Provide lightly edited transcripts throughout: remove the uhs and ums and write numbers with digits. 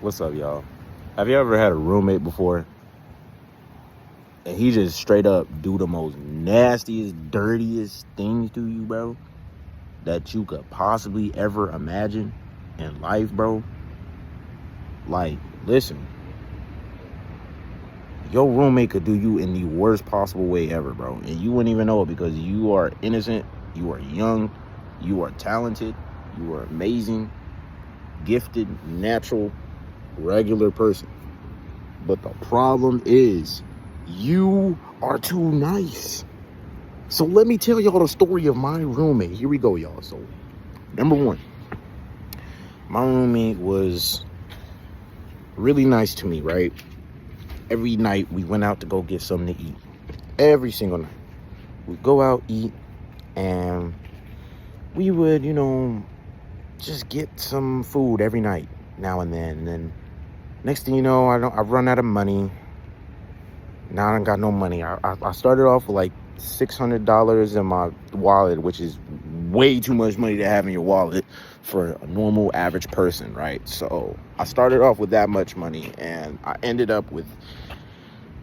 What's up, y'all? Have you ever had a roommate before and he just straight up do the most nastiest, dirtiest things to you, bro, that you could possibly ever imagine in life, bro? Like, listen, your roommate could do you in the worst possible way ever, bro, and you wouldn't even know it because you are innocent, you are young, you are talented, you are amazing, gifted, natural, regular person. But the problem is, you are too nice. So let me tell y'all the story of my roommate. Here we go, y'all. So, number one, my roommate was really nice to me, right? Every night we went out to go get something to eat. Every single night. We'd go out, eat, and we would, just get some food every night, now and then. And then next thing you know, I run out of money. Now I don't got no money. I started off with like $600 in my wallet, which is way too much money to have in your wallet for a normal average person, right? So I started off with that much money and I ended up with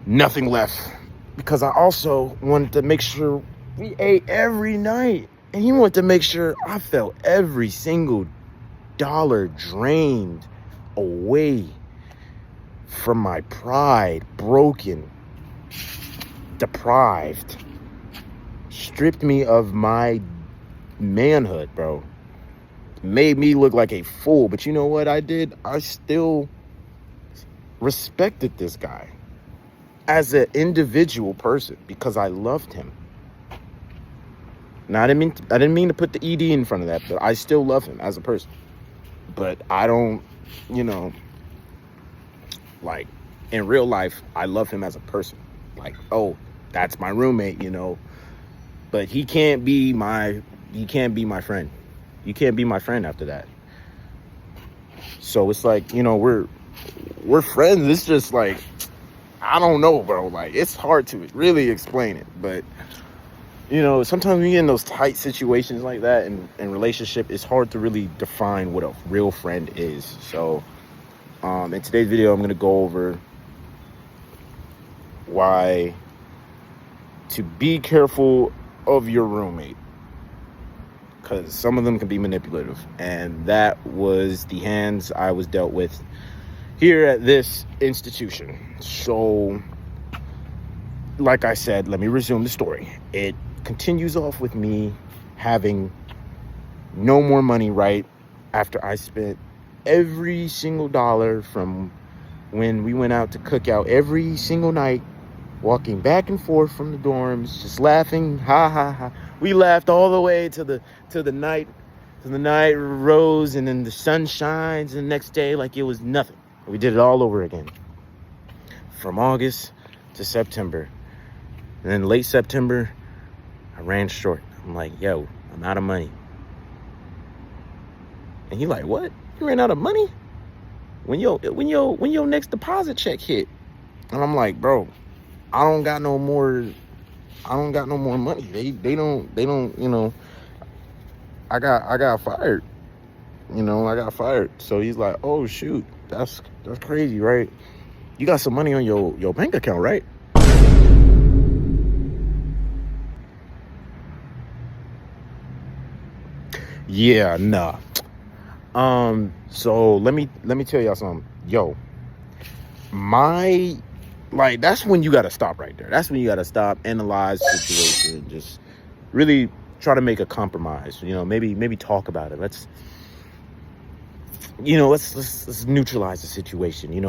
nothing left because I also wanted to make sure we ate every night, and he wanted to make sure I felt every single dollar drained away from my pride, broken, deprived, stripped me of my manhood, bro. Made me look like a fool. But you know what I did? I still respected this guy as an individual person because I loved him. Now I didn't mean to put the ED in front of that, but I still love him as a person. But I don't, like, in real life, I love him as a person. Like, oh, that's my roommate, but he can't be my friend. You can't be my friend after that. So it's like, we're friends. It's just like, I don't know, bro. Like, it's hard to really explain it, but sometimes we get in those tight situations like that in relationship, it's hard to really define what a real friend is. So in today's video, I'm going to go over why to be careful of your roommate, because some of them can be manipulative, and that was the hands I was dealt with here at this institution. So like I said, let me resume the story. It continues off with me having no more money right after I spent every single dollar from when we went out to cook out every single night, walking back and forth from the dorms, just laughing, ha ha ha. We laughed all the way to the night, rose, and then the sun shines the next day like it was nothing. We did it all over again, from August to September, and then late September, I ran short. I'm like, yo, I'm out of money. And he like, what? You ran out of money? When your next deposit check hit? And I'm like, bro, I don't got no more money. They don't, I got fired. I got fired. So he's like, oh shoot, that's crazy, right? You got some money on your bank account, right? Yeah, nah. So let me tell y'all something. Yo, that's when you gotta stop right there. That's when you gotta stop, analyze the situation, just really try to make a compromise. Maybe talk about it. Let's neutralize the situation.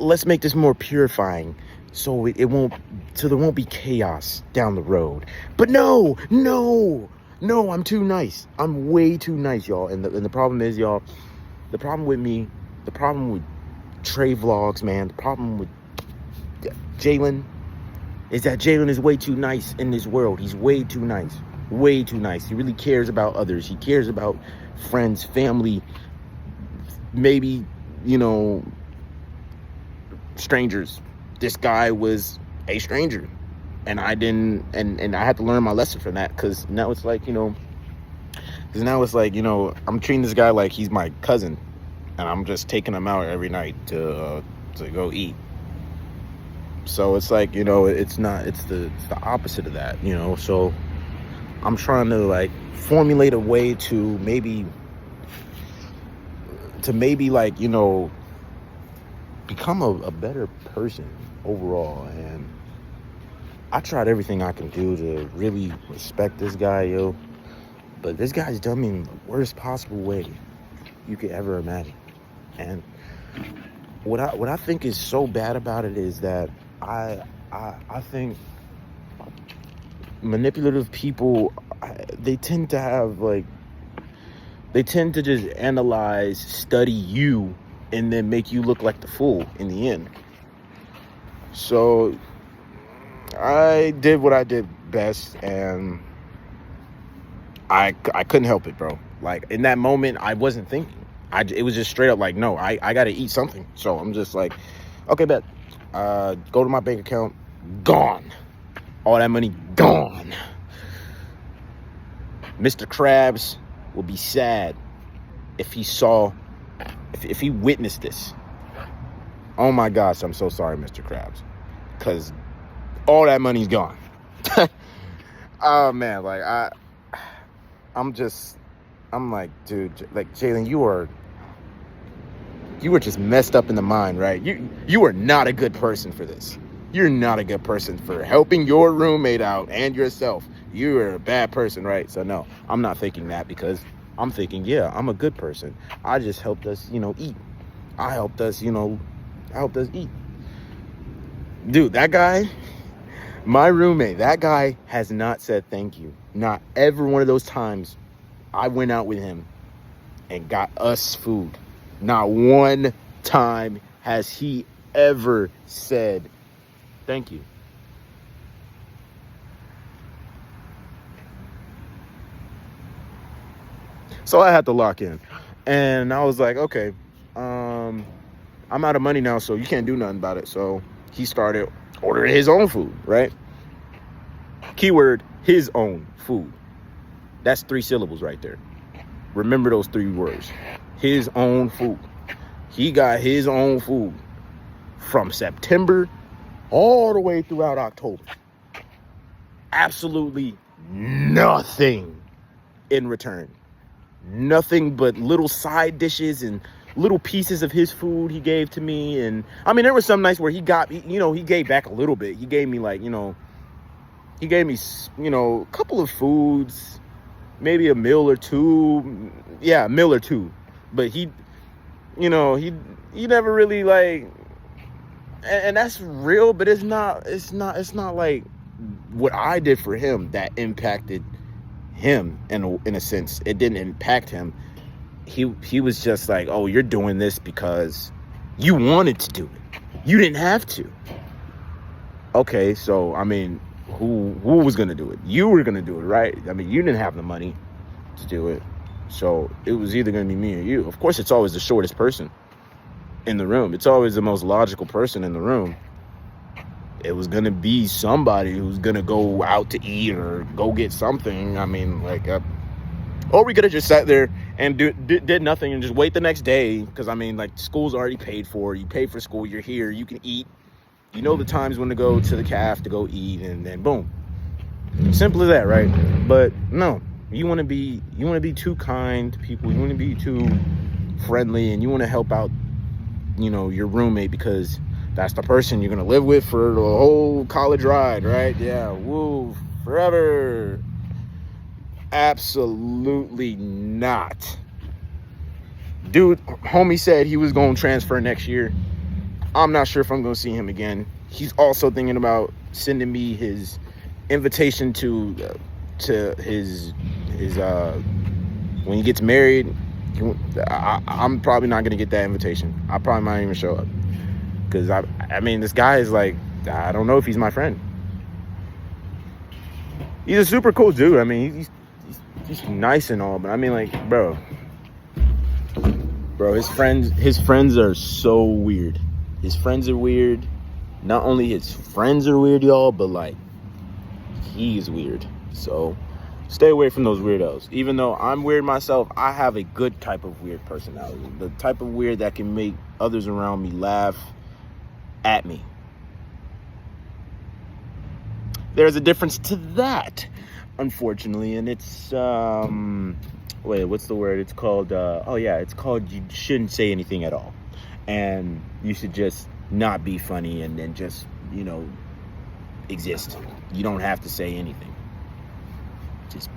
Let's make this more purifying, so there won't be chaos down the road. But no, I'm too nice. I'm way too nice, y'all. And the problem is, y'all, the problem with Trey Vlogs, man, the problem with Jalen is that Jalen is way too nice in this world. He's way too nice. Way too nice. He really cares about others. He cares about friends, family, maybe, strangers. This guy was a stranger, and I didn't, and I had to learn my lesson from that, because now it's like, Because now it's like, I'm treating this guy like he's my cousin, and I'm just taking him out every night to go eat. So it's like, it's the opposite of that, So I'm trying to like formulate a way to maybe like, become a better person overall. And I tried everything I can do to really respect this guy, yo. But this guy's done me in the worst possible way you could ever imagine. And what I think is so bad about it is that I think manipulative people, they tend to just analyze, study you, and then make you look like the fool in the end. So I did what I did best, and I couldn't help it, bro. Like, in that moment, I wasn't thinking. It was just straight up like, no, I got to eat something. So I'm just like, okay, bet. Go to my bank account. Gone. All that money, gone. Mr. Krabs will be sad if he witnessed this. Oh my gosh, I'm so sorry, Mr. Krabs. Because all that money's gone. Oh man, like I'm like, dude, like, Jalen, you were just messed up in the mind, right? You are not a good person for this. You're not a good person for helping your roommate out and yourself. You are a bad person, right? So no, I'm not thinking that, because I'm thinking, yeah, I'm a good person. I just helped us, eat. I helped us eat. Dude, that guy, my roommate, that guy has not said thank you. Not every one of those times I went out with him and got us food. Not one time has he ever said thank you. So I had to lock in. And I was like, okay, I'm out of money now, so you can't do nothing about it. So he started ordering his own food, right? Keyword, his own food. That's 3 syllables right there. Remember those 3 words. His own food. He got his own food from September all the way throughout October. Absolutely nothing in return. Nothing but little side dishes and little pieces of his food he gave to me. And I mean, there was some nights where he gave back a little bit. He gave me like, he gave me, a couple of foods, maybe a meal or two. Yeah, a meal or two. But he never really like, and that's real, but it's not like what I did for him that impacted him in a sense. It didn't impact him. He was just like, oh, you're doing this because you wanted to do it. You didn't have to. Okay, so I mean, who was gonna do it? You were gonna do it, right? I mean, you didn't have the money to do it. So it was either gonna be me or you. Of course, it's always the shortest person in the room. It's always the most logical person in the room. It was gonna be somebody who's gonna go out to eat or go get something. I mean, like, or we could have just sat there and did nothing and just wait the next day. Because I mean, like, school's already paid for. You pay for school. You're here. You can eat. You know the times when to go to the caf to go eat, and then boom. Simple as that, right? But no, you want to be too kind to people. You want to be too friendly, and you want to help out, your roommate, because that's the person you're gonna live with for the whole college ride, right? Yeah, woo, forever. Absolutely not. Dude, homie said he was gonna transfer next year. I'm not sure if I'm gonna see him again. He's also thinking about sending me his invitation to his when he gets married. I'm probably not gonna get that invitation. I probably might even show up, because I mean, this guy is like, I don't know if he's my friend. He's a super cool dude. I mean, he's nice and all, but I mean, like, bro, his friends are so weird. His friends are weird. Not only his friends are weird, y'all, but like, he's weird. So Stay away from those weirdos. Even though I'm weird myself, I have a good type of weird personality. The type of weird that can make others around me laugh at me. There's a difference to that, unfortunately, and it's wait, what's the word? It's called it's called you shouldn't say anything at all. And you should just not be funny and then just, exist. You don't have to say anything. Just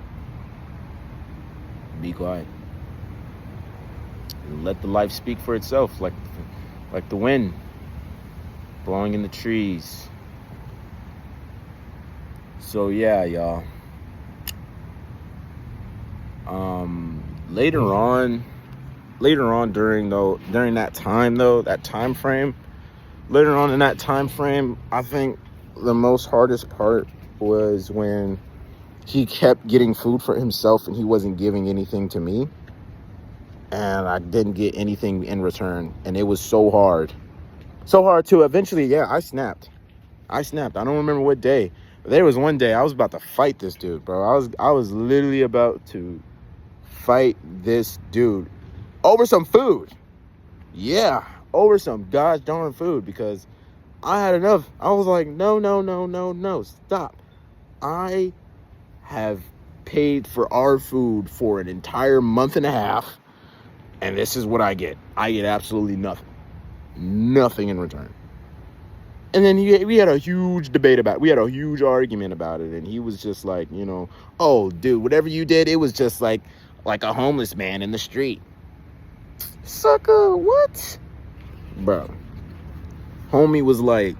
be quiet. And let the life speak for itself, like the wind blowing in the trees. So yeah, y'all. Later on during that time frame, later on in that time frame, I think the most hardest part was when he kept getting food for himself and he wasn't giving anything to me, and I didn't get anything in return, and it was so hard to eventually, I snapped. I don't remember what day. There was one day I was about to fight this dude, bro. I was literally about to fight this dude over some food. Yeah, over some gosh darn food, because I had enough. I was like, no, stop. I have paid for our food for an entire month and a half, and this is what I get. I get absolutely nothing. Nothing in return. And then we had a huge debate about it. We had a huge argument about it. And he was just like, oh, dude, whatever you did, it was just like a homeless man in the street. Sucker, what? Bro. Homie was like,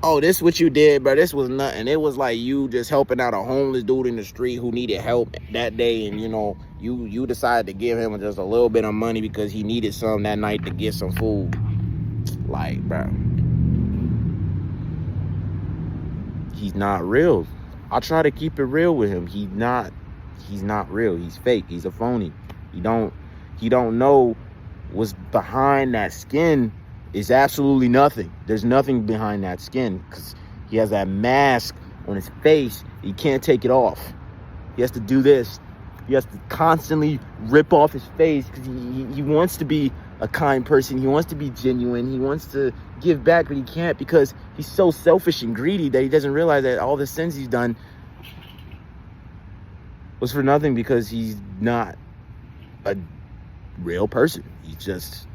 oh, this what you did, bro. This was nothing. It was like you just helping out a homeless dude in the street who needed help that day. And, you decided to give him just a little bit of money because he needed some that night to get some food. Like, bro. He's not real. I try to keep it real with him. He's not real. He's fake. He's a phony. He don't know what's behind that skin is absolutely nothing. There's nothing behind that skin because he has that mask on his face. He can't take it off. He has to do this. He has to constantly rip off his face because he wants to be a kind person. He wants to be genuine. He wants to give back, but he can't because he's so selfish and greedy that he doesn't realize that all the sins he's done was for nothing because he's not a real person. He's just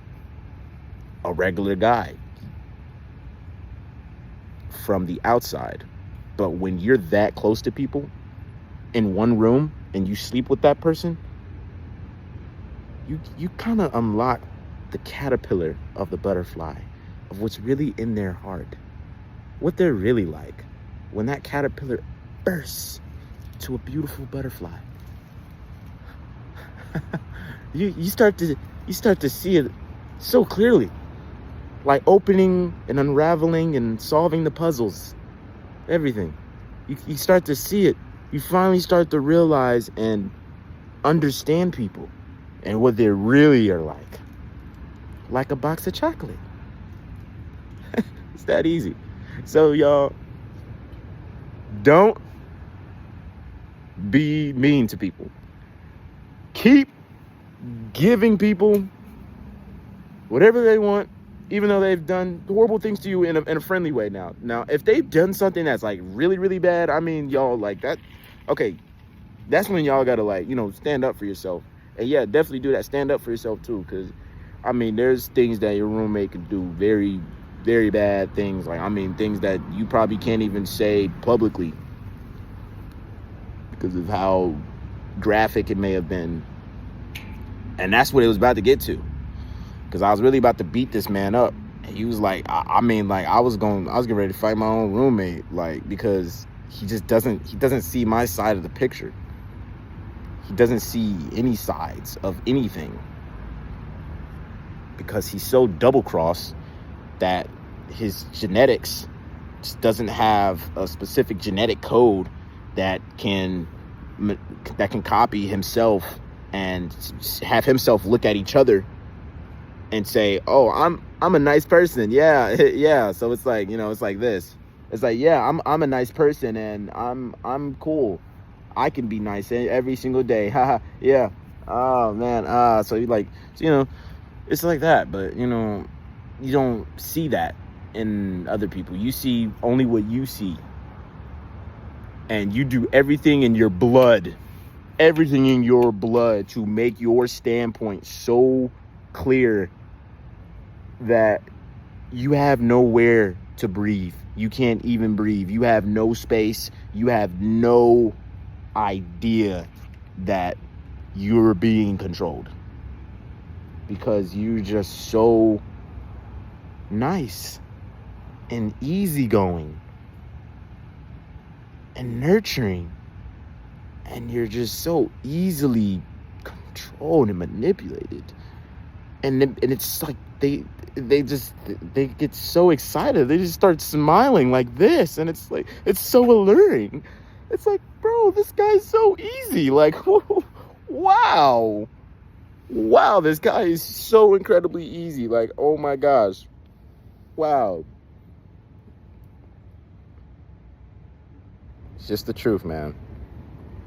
a regular guy from the outside. But when you're that close to people in one room and you sleep with that person, you kind of unlock the caterpillar of the butterfly, of what's really in their heart, what they're really like when that caterpillar bursts to a beautiful butterfly. you start to see it so clearly, like opening and unraveling and solving the puzzles, everything. You start to see it. You finally start to realize and understand people and what they really are like a box of chocolate. It's that easy. So y'all, don't be mean to people. Keep giving people whatever they want, even though they've done horrible things to you in a friendly way. Now, if they've done something that's like really, really bad, I mean, y'all, like that, okay, that's when y'all gotta stand up for yourself. And yeah, definitely do that. Stand up for yourself too, because I mean, there's things that your roommate can do, very, very bad things. Like, I mean, things that you probably can't even say publicly because of how graphic it may have been. And that's what it was about to get to. Because I was really about to beat this man up. And he was like, I was getting ready to fight my own roommate, like, because he doesn't see my side of the picture. He doesn't see any sides of anything. Because he's so double-crossed that his genetics just doesn't have a specific genetic code that can copy himself and have himself look at each other and say, oh, I'm a nice person. Yeah. So it's like, it's like this. It's like, yeah, I'm a nice person and I'm cool. I can be nice every single day. Haha, yeah. Oh man. So you like, so, you know, it's like that. But you know, you don't see that in other people. You see only what you see, and you do everything in your blood, to make your standpoint so clear that you have nowhere to breathe. You can't even breathe. You have no space. You have no idea that you're being controlled, because you're just so nice and easygoing and nurturing, and you're just so easily controlled and manipulated. And it's like they get so excited, they just start smiling like this, and it's like, it's so alluring. It's like, bro, this guy's so easy. Like, wow, this guy is so incredibly easy. Like, oh my gosh, wow. It's just the truth, man.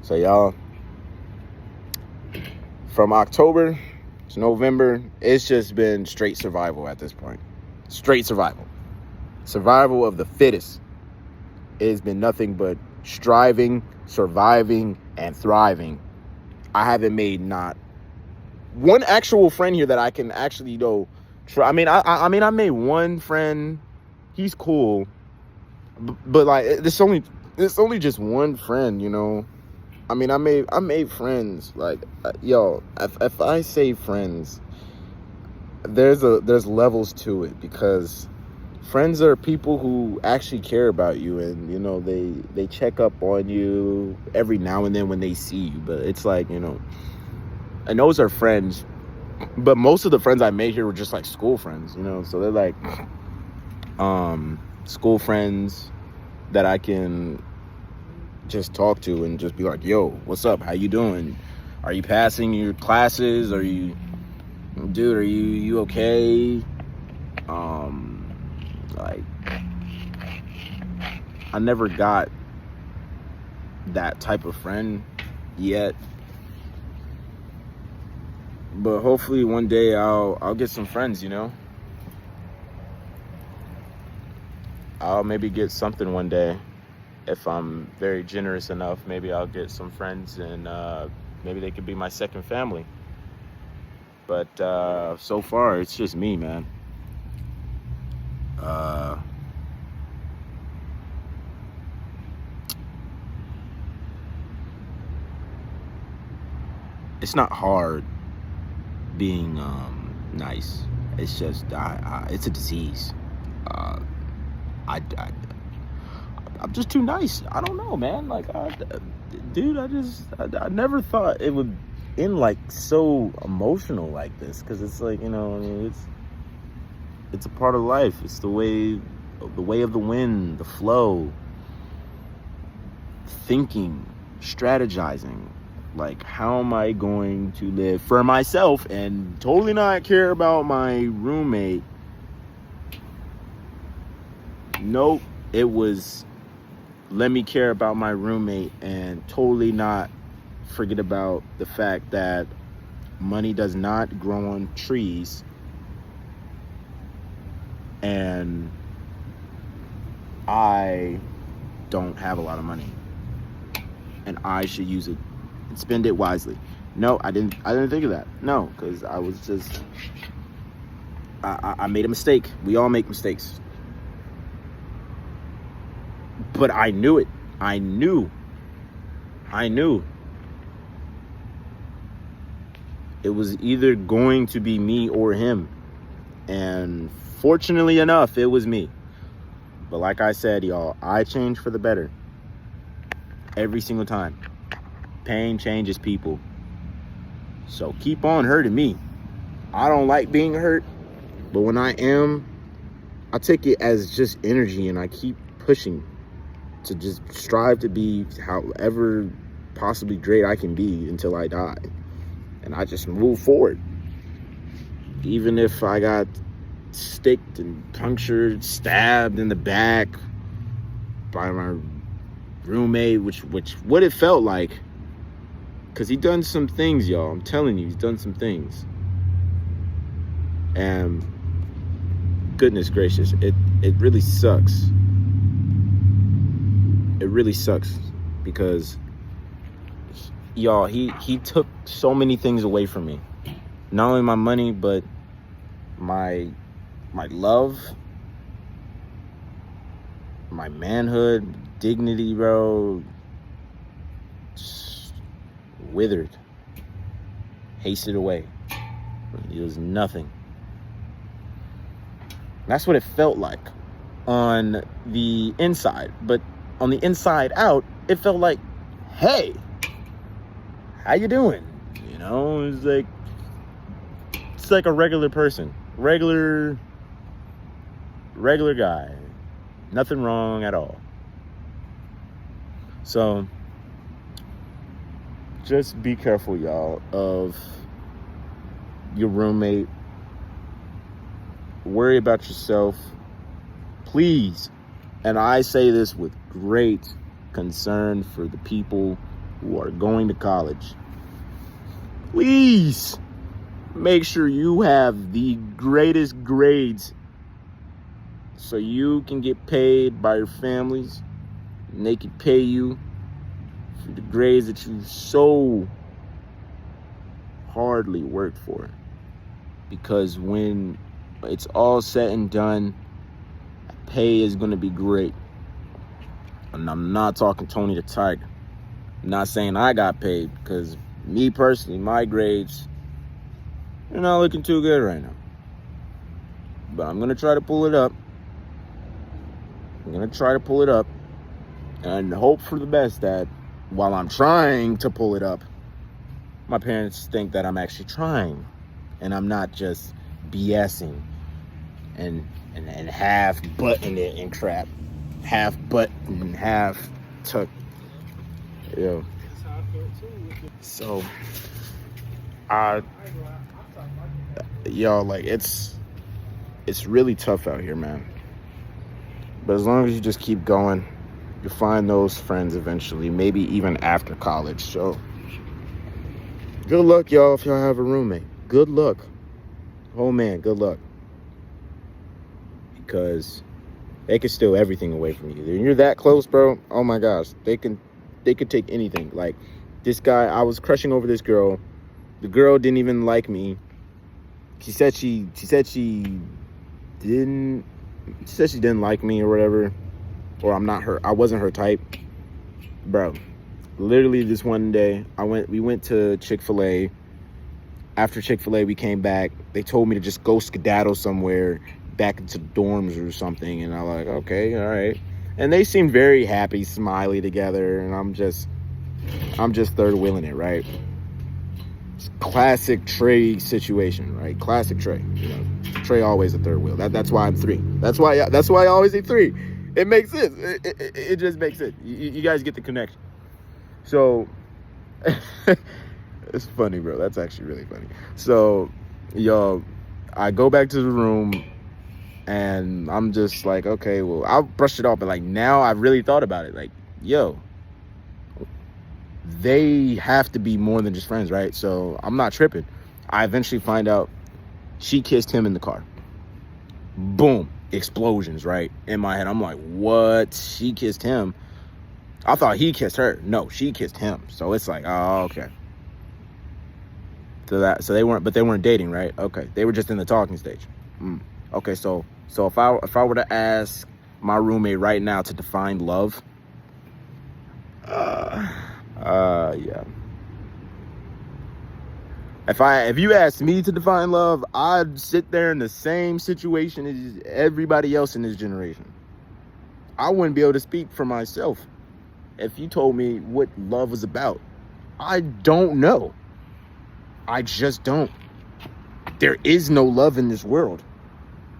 So y'all, from October to November, it's just been straight survival at this point. Straight survival. Survival of the fittest. It has been nothing but striving, surviving, and thriving. I haven't made not one actual friend here that I can actually, you know, try. I mean, I made one friend. He's cool, but like, it's only just one friend, you know. I mean, I made friends. Like, yo, if I say friends, there's levels to it, because friends are people who actually care about you, and you know, they check up on you every now and then when they see you. But it's like, you know, and those are friends. But most of the friends I made here were just like school friends, you know. So they're like school friends that I can just talk to and just be like, yo, what's up? How you doing? Are you passing your classes? Are you okay? Like, I never got that type of friend yet, but hopefully one day I'll get some friends, you know. I'll maybe get something one day. If I'm very generous enough, maybe I'll get some friends, and maybe they could be my second family. But so far, it's just me, man. It's not hard being nice. It's just it's a disease. I'm just too nice. I don't know, man. Like, dude, I never thought it would end like so emotional like this, because it's like, you know, I mean, it's a part of life. It's the way of the wind, the flow, thinking, strategizing. Like, how am I going to live for myself and totally not care about my roommate? Nope. It was, let me care about my roommate and totally not forget about the fact that money does not grow on trees, and I don't have a lot of money, and I should use it and spend it wisely. No, I didn't think of that. No, because I was just, I made a mistake. We all make mistakes. But I knew it. I knew. It was either going to be me or him. And fortunately enough, it was me. But like I said, y'all, I change for the better. Every single time. Pain changes people. So keep on hurting me. I don't like being hurt. But when I am, I take it as just energy, and I keep pushing to just strive to be however possibly great I can be until I die. And I just move forward. Even if I got sticked and punctured, stabbed in the back by my roommate, which what it felt like, because he done some things, y'all. I'm telling you, he's done some things. And goodness gracious, it really sucks. It really sucks because y'all, he took so many things away from me. Not only my money, but my love, my manhood, dignity, bro. Just withered, hasted away. It was nothing. That's what it felt like on the inside. But on the inside out, it felt like, hey, how you doing? You know, it's like a regular person. Regular guy. Nothing wrong at all. So just be careful, y'all, of your roommate. Worry about yourself, please. And I say this with great concern for the people who are going to college. Please make sure you have the greatest grades so you can get paid by your families and they can pay you for the grades that you so hardly worked for. Because when it's all said and done, pay is going to be great. And I'm not talking Tony the Tiger. I'm not saying I got paid, because me personally, my grades, they're not looking too good right now. But I'm going to try to pull it up. And hope for the best that while I'm trying to pull it up, my parents think that I'm actually trying and I'm not just BSing and half button it and crap. Half button, half tuck. Yeah. So y'all, like, it's really tough out here, man. But as long as you just keep going, you'll find those friends eventually, maybe even after college. So good luck, y'all, if y'all have a roommate. Good luck. Oh man, good luck. Because they can steal everything away from you. When you're that close, bro, oh my gosh, they could take anything. Like this guy, I was crushing over this girl. The girl didn't even like me. She said she didn't like me or whatever, or I wasn't her type. Bro, literally this one day, we went to Chick-fil-A. After Chick-fil-A, we came back. They told me to just go skedaddle somewhere back into the dorms or something, and I was like, okay, all right. And they seemed very happy, smiley together, and I'm just third wheeling it, right? It's classic Trey situation, right? Classic Trey. You know, Trey always a third wheel. That's why I'm three. That's why I always say three. It makes sense. It just makes sense. You guys get the connection. So it's funny, bro. That's actually really funny. So, yo, I go back to the room and I'm just like, okay, well, I'll brush it off. But like now I've really thought about it. Like, yo, they have to be more than just friends, right? So I'm not tripping. I eventually find out she kissed him in the car. Boom. Explosions, right? In my head. I'm like, what? She kissed him? I thought he kissed her. No, she kissed him. So it's like, oh, okay. So they weren't dating, right? Okay. They were just in the talking stage. Okay, so if I were to ask my roommate right now to define love, yeah. If you asked me to define love, I'd sit there in the same situation as everybody else in this generation. I wouldn't be able to speak for myself if you told me what love was about. I don't know. I just don't. There is no love in this world.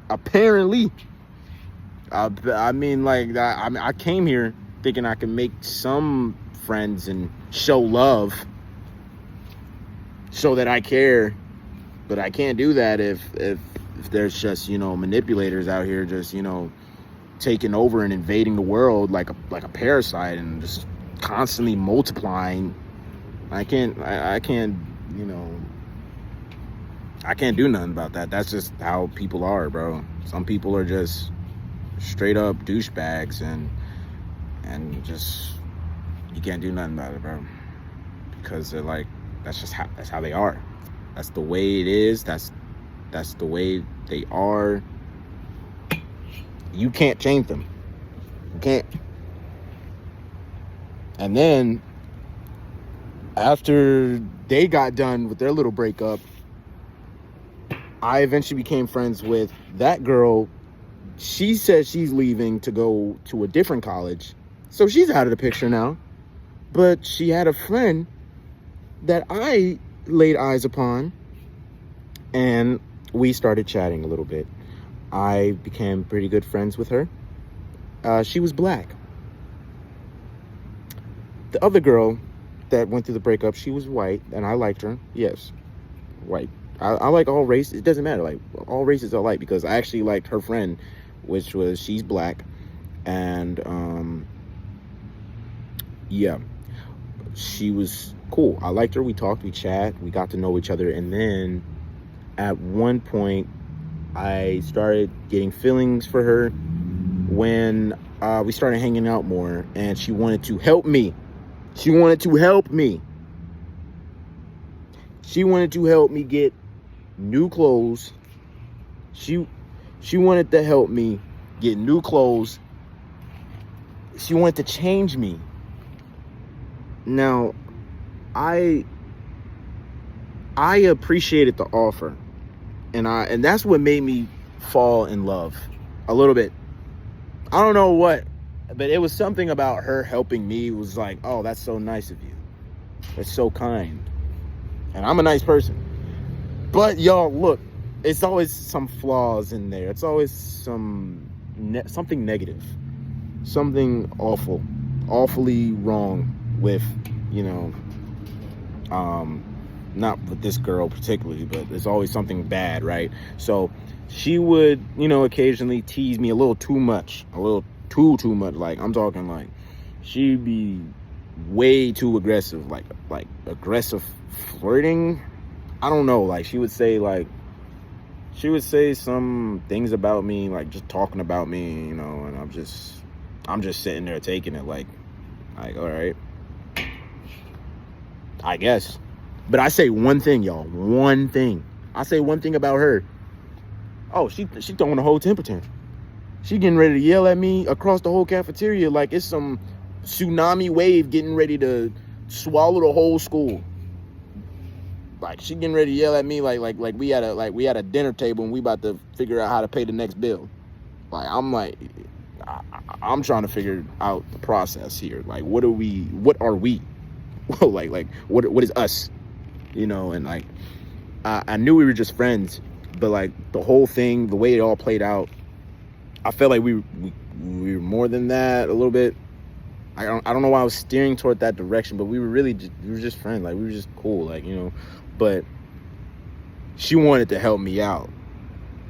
Apparently. I came here thinking I could make some friends and show love, so that I care, but I can't do that if there's just, manipulators out here just, taking over and invading the world like a parasite and just constantly multiplying. I can't, you know, I can't do nothing about that. That's just how people are, bro. Some people are just straight up douchebags, and just, you can't do nothing about it, bro. Because they're like, that's how they are. That's the way it is. That's the way they are. You can't change them. You can't. And then after they got done with their little breakup, I eventually became friends with that girl. She says she's leaving to go to a different college, so she's out of the picture now. But she had a friend that I laid eyes upon, and we started chatting a little bit. I became pretty good friends with her. She was black. The other girl that went through the breakup, she was white, and I liked her. Yes, white. I like all races. It doesn't matter. Like, all races I like, because I actually liked her friend, which was, she's black. And, yeah, she was cool. I liked her. We talked, we chat, we got to know each other. And then at one point, I started getting feelings for her when we started hanging out more, and she wanted to help me. She wanted to help me. She wanted to help me get new clothes. She wanted to help me get new clothes. She wanted to change me. Now, I appreciated the offer, and that's what made me fall in love a little bit. I don't know what, but it was something about her helping me. It was like, oh, that's so nice of you. That's so kind. And I'm a nice person. But y'all, look, it's always some flaws in there. It's always something negative, something awfully wrong with, you know, not with this girl particularly, but there's always something bad, right? So she would, you know, occasionally tease me a little too much, a little too much. Like, I'm talking like, she'd be way too aggressive, like aggressive flirting. I don't know, like, she would say some things about me, like just talking about me, you know, and I'm just sitting there taking it like all right, I guess. But I say one thing, y'all, one thing. I say one thing about her. Oh, she throwing a whole temper tantrum. She getting ready to yell at me across the whole cafeteria like it's some tsunami wave getting ready to swallow the whole school. Like, she getting ready to yell at me like we had a dinner table and we about to figure out how to pay the next bill. Like, I'm trying to figure out the process here. Like, what are we? like what is us? You know, and like, I knew we were just friends, but like the whole thing, the way it all played out, I felt like we were more than that a little bit. I don't know why I was steering toward that direction, but we were just friends. Like, we were just cool, like, you know. But she wanted to help me out.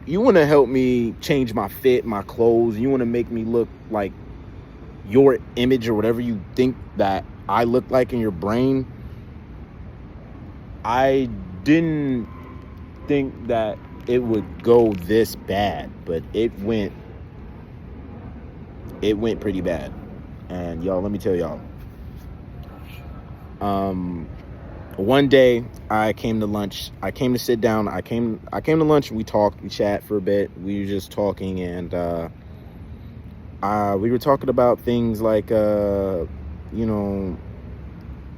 You want to help me change my fit, my clothes. You want to make me look like your image or whatever you think that I look like in your brain. I didn't think that it would go this bad, but it went pretty bad. And y'all, let me tell y'all. One day I came to lunch. I came to sit down. I came to lunch and we talked. We chat for a bit. We were just talking, and we were talking about things like you know,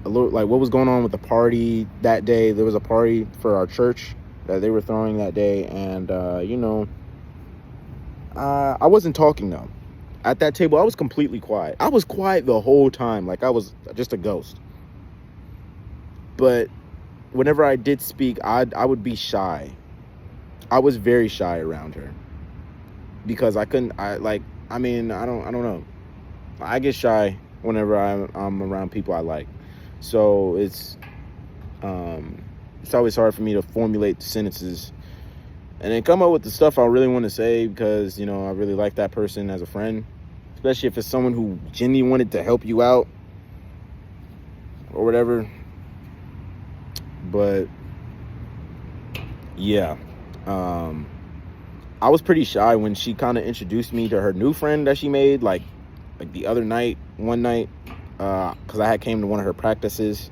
a little like what was going on with the party that day. There was a party for our church that they were throwing that day, and you know, I wasn't talking though. At that table, I was completely quiet. I was quiet the whole time, like I was just a ghost. But whenever I did speak, I would be shy. I was very shy around her because I couldn't. I don't know. I get shy whenever I'm around people I like. So it's always hard for me to formulate sentences and then come up with the stuff I really want to say, because, you know, I really like that person as a friend, especially if it's someone who genuinely wanted to help you out or whatever. But yeah, I was pretty shy when she kind of introduced me to her new friend that she made, like the other night, one night, because I had came to one of her practices.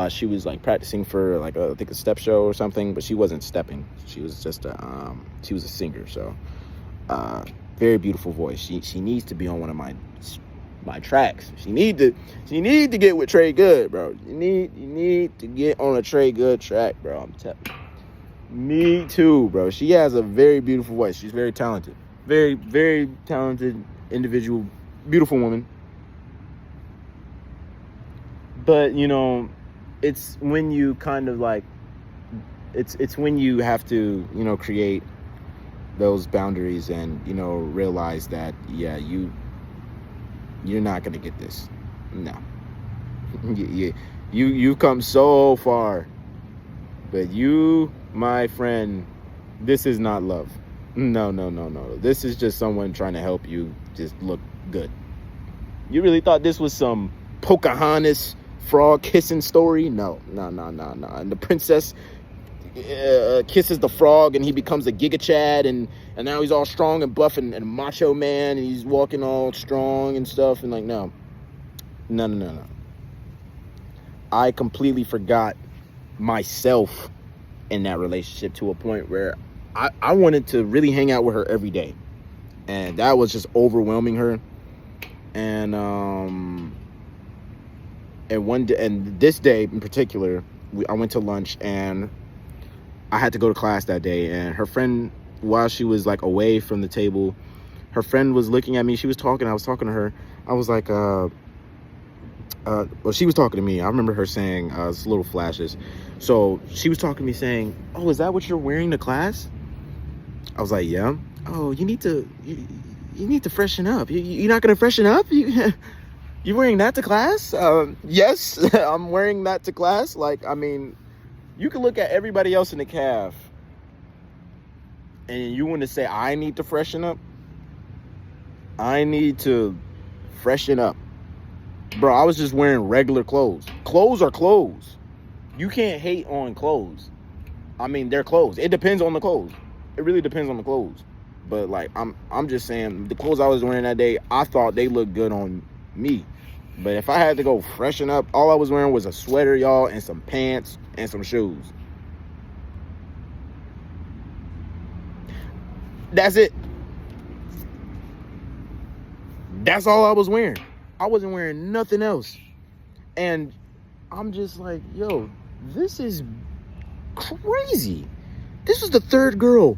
She was like practicing for like I think a step show or something, but she wasn't stepping. She was just she was a singer. So very beautiful voice. She needs to be on one of my tracks. She need to get with Trey Good, bro. You need to get on a Trey Good track, bro. I'm telling you. Me too, bro. She has a very beautiful voice. She's very talented. Very, very talented individual. Beautiful woman. But, you know, it's when you kind of like, it's when you have to, you know, create those boundaries and, you know, realize that, yeah, you're not going to get this. No. You've come so far. But you, my friend, this is not love. No. This is just someone trying to help you just look good. You really thought this was some Pocahontas frog kissing story? No. And the princess kisses the frog and he becomes a Giga Chad, and now he's all strong and buff and macho man, and he's walking all strong and stuff, and like, no. I completely forgot myself in that relationship to a point where I wanted to really hang out with her every day, and that was just overwhelming her. And one day, and this day in particular, I went to lunch and I had to go to class that day, and her friend, while she was like away from the table, her friend was looking at me. She was talking, I was talking to her. I was like, well, she was talking to me. I remember her saying, it's little flashes. So she was talking to me saying, oh, is that what you're wearing to class? I was like, yeah. Oh, you need to freshen up. You're not going to freshen up? You wearing that to class? Yes, I'm wearing that to class. Like, I mean, you can look at everybody else in the calf and you want to say, I need to freshen up? I need to freshen up. Bro, I was just wearing regular clothes. Clothes are clothes. You can't hate on clothes. I mean, they're clothes. It depends on the clothes. It really depends on the clothes. But like, I'm just saying, the clothes I was wearing that day, I thought they looked good on me. But if I had to go freshen up, all I was wearing was a sweater, y'all, and some pants and some shoes. That's it. That's all I was wearing. I wasn't wearing nothing else. And I'm just like, yo, this is crazy. This was the third girl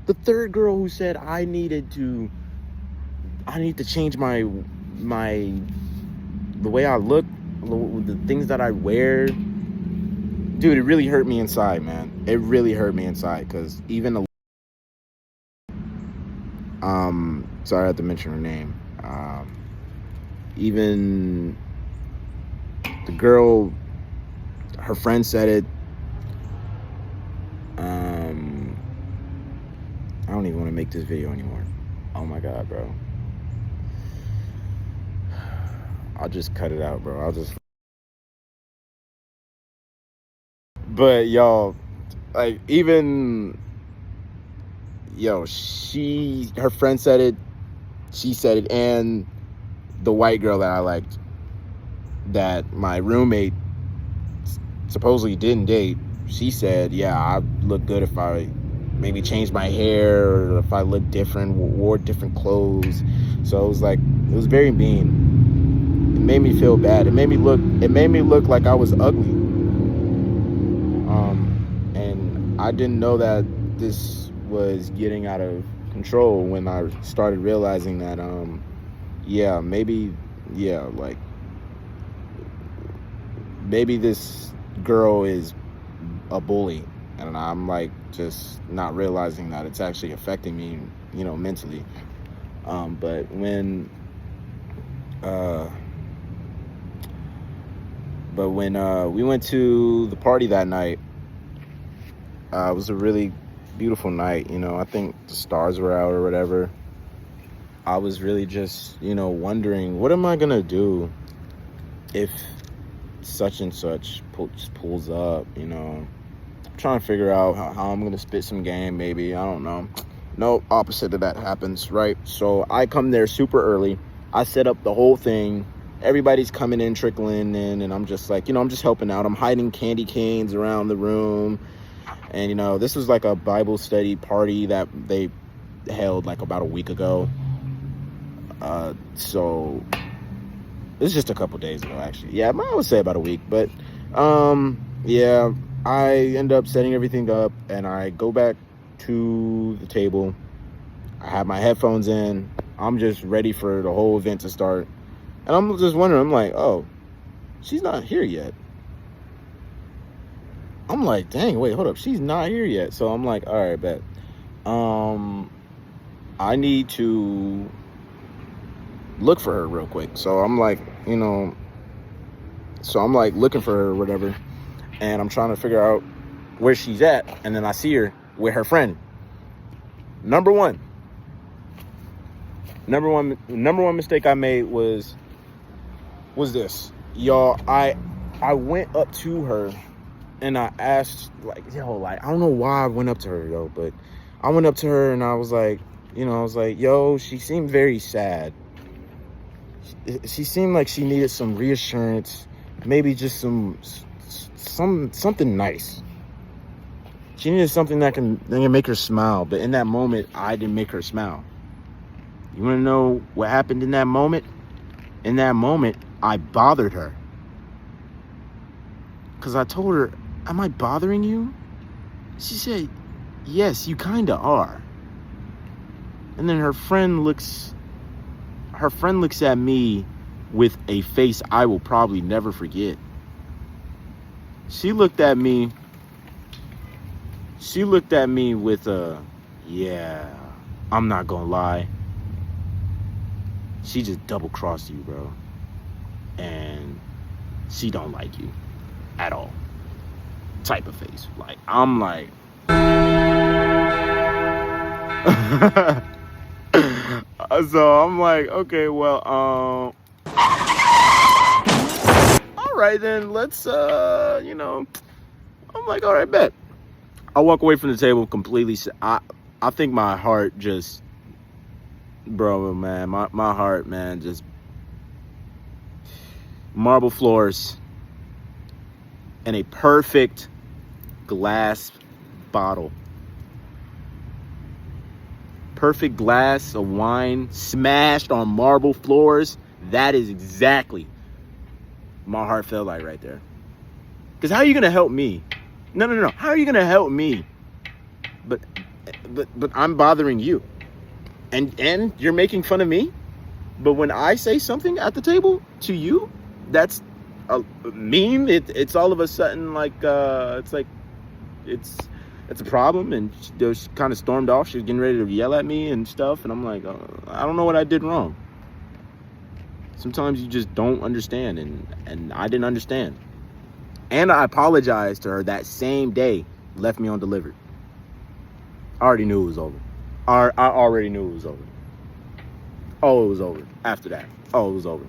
who said I need to change the way I look, the things that I wear. Dude, it really hurt me inside, man. It really hurt me inside, because even sorry I have to mention her name. Even the girl, her friend said it. I don't even want to make this video anymore. Oh my God, bro. I'll just cut it out, bro. But y'all, like, even, yo, her friend said it, she said it, and the white girl that I liked, that my roommate supposedly didn't date, she said, yeah, I look good if I maybe changed my hair, or if I looked different, wore different clothes. So it was like, it was very mean. It made me feel bad. It made me look like I was ugly. And I didn't know that this was getting out of control when I started realizing that, maybe this girl is a bully, and I'm like just not realizing that it's actually affecting me, you know, mentally. But when we went to the party that night, it was a really beautiful night. I think the stars were out or whatever. I was really just, wondering, what am I going to do if such and such pulls up, trying to figure out how I'm going to spit some game, maybe. I don't know. No, opposite of that happens, right? So I come there super early. I set up the whole thing. Everybody's coming in, trickling in, and I'm just like, I'm just helping out. I'm hiding candy canes around the room. And, this was like a Bible study party that they held like about a week ago. So it's just a couple days ago, actually. Yeah, I would say about a week. But, yeah, I end up setting everything up, and I go back to the table. I have my headphones in. I'm just ready for the whole event to start. And I'm just wondering, I'm like, oh, she's not here yet. I'm like, dang, wait, hold up. She's not here yet. So I'm like, all right, bet. I need to look for her real quick. So I'm like, looking for her or whatever. And I'm trying to figure out where she's at. And then I see her with her friend. Number one mistake I made was this. Y'all, I went up to her and I asked, I don't know why I went up to her, yo, but I went up to her and I was like, yo, she seemed very sad. She seemed like she needed some reassurance, maybe just something nice. She needed something that can make her smile. But in that moment, I didn't make her smile. You want to know what happened in that moment? In that moment, I bothered her. Because I told her, am I bothering you? She said, yes, you kind of are. And then her friend looks at me with a face I will probably never forget. She looked at me with a, yeah, I'm not gonna lie. She just double-crossed you, bro. And she don't like you at all. Type of face. Like, I'm like... So I'm like, okay, well, all right, then let's, I'm like, all right, bet. I walk away from the table completely. I think my heart just, bro, man, my heart, man, just marble floors and a perfect glass bottle. Perfect glass of wine smashed on marble floors. That is exactly my heart felt like right there. Because how are you going to help me? No. How are you going to help me? But I'm bothering you. And you're making fun of me? But when I say something at the table to you, that's mean. It's all of a sudden like, it's a problem. And she kind of stormed off. She was getting ready to yell at me and stuff. And I'm like, I don't know what I did wrong. Sometimes you just don't understand. And I didn't understand. And I apologized to her that same day. Left me undelivered. I already knew it was over. I already knew it was over. Oh, it was over. After that. Oh, it was over.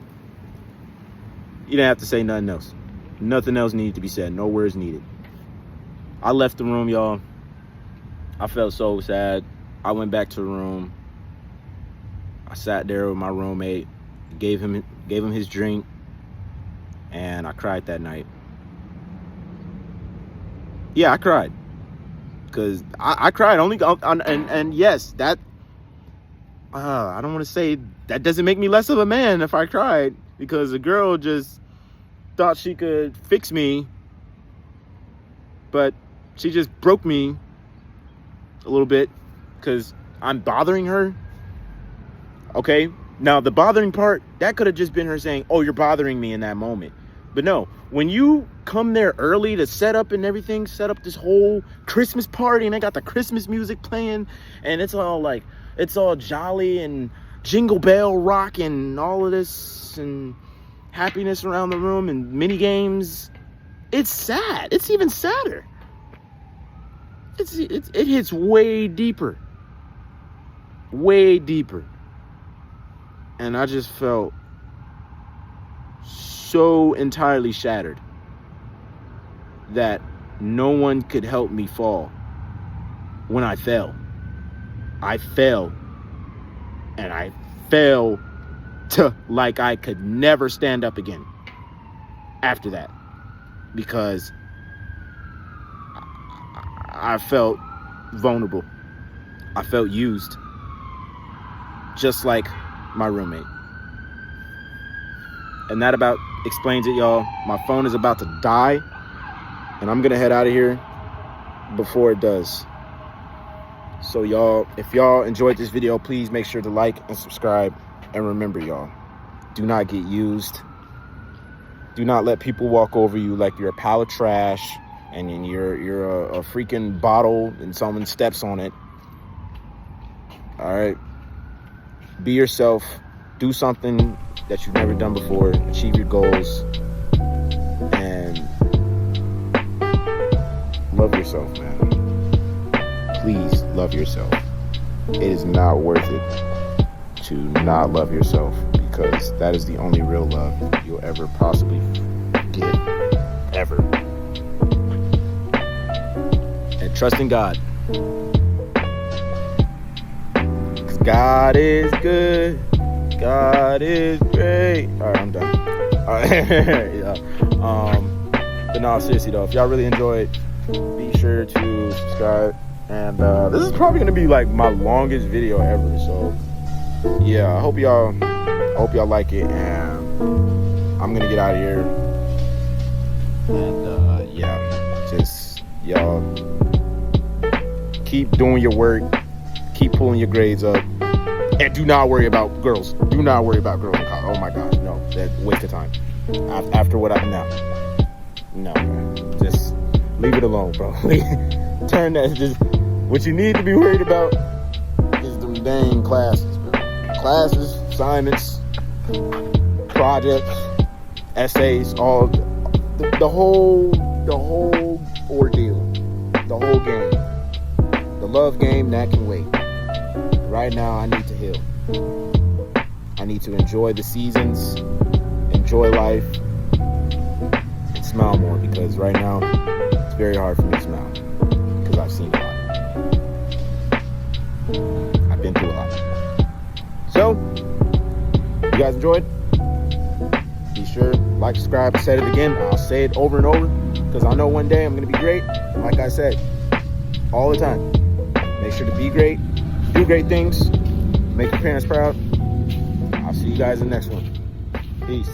You didn't have to say nothing else. Nothing else needed to be said. No words needed. I left the room, y'all. I felt so sad. I went back to the room. I sat there with my roommate. Gave him his drink. And I cried that night. Yeah, I cried. Because I cried only and yes, that I don't want to say that doesn't make me less of a man if I cried, because the girl just thought she could fix me, but she just broke me a little bit because I'm bothering her. Okay, now the bothering part, that could have just been her saying, oh, you're bothering me in that moment. But no, when you come there early to set up and everything, set up this whole Christmas party, and they got the Christmas music playing, and it's all jolly and jingle bell rock and all of this and happiness around the room and mini games, it's sad. It's even sadder. it hits way deeper. Way deeper. And I just felt so entirely shattered that no one could help me fall when I fell. I fell. And I fell to like I could never stand up again after that. Because I felt vulnerable. I felt used. Just like my roommate. And that about explains it, y'all. My phone is about to die. And I'm going to head out of here before it does. So, y'all, if y'all enjoyed this video, please make sure to like and subscribe. And remember, y'all, do not get used. Do not let people walk over you like you're a pile of trash and you're a freaking bottle and someone steps on it. All right. Be yourself. Do something that you've never done before. Achieve your goals. And love yourself, man. Please love yourself. It is not worth it to not love yourself, because that is the only real love you'll ever possibly get, ever. And trust in God. Because God is good. God is great. All right, I'm done. All right. Yeah. But no, seriously though, if y'all really enjoyed, be sure to subscribe. And this is probably gonna be like my longest video ever. So yeah, I hope y'all like it. And I'm gonna get out of here. And yeah, just y'all keep doing your work, keep pulling your grades up. And do not worry about girls. Do not worry about girls in college. Oh my gosh, no. That's a waste of time. After what I've now. No, man. Just leave it alone, bro. Turn that. Just what you need to be worried about is them dang classes, bro. Classes, assignments, projects, essays, all the whole ordeal. The whole game. The love game, that can wait. Right now, I need to heal. I need to enjoy the seasons, enjoy life, and smile more, because right now, it's very hard for me to smile, because I've seen a lot. I've been through a lot. So, you guys enjoyed? Be sure, like, subscribe, I said it again. I'll say it over and over, because I know one day I'm going to be great. And like I said, all the time, make sure to be great. Do great things. Make your parents proud. I'll see you guys in the next one. Peace.